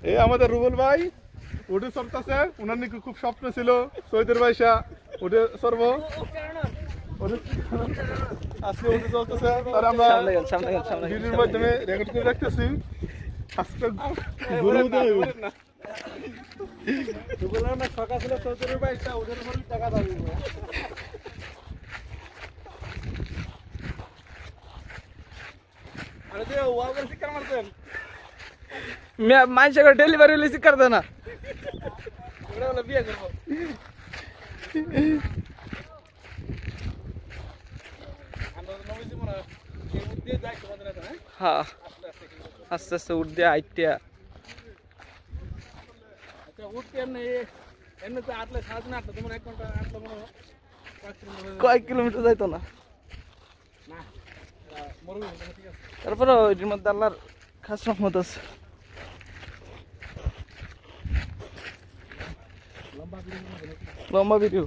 এই আমাদের রুবেল ভাই ওটা চলতেছে, ওনার নাকি খুব স্বপ্ন ছিল সৈয়দের বাইশা ওটা সরব, আজকে ওটা চলতেছে। আর আমরা ভিডিওর মাধ্যমে রেকর্ড করে রাখতেছি। আজকে সকাল ছিল সৈয়দের বাইশা, ওদের উপর টাকা দাবি मानसे को डेलीवरी लिसी कर देना हाँ आस्ते आस्ते उठ दिया आइटिया কয় কিলোমিটার যাইতো না তারপরে এর মধ্যে আল্লাহর খাস রহমত আছে। লম্বা ভিডিও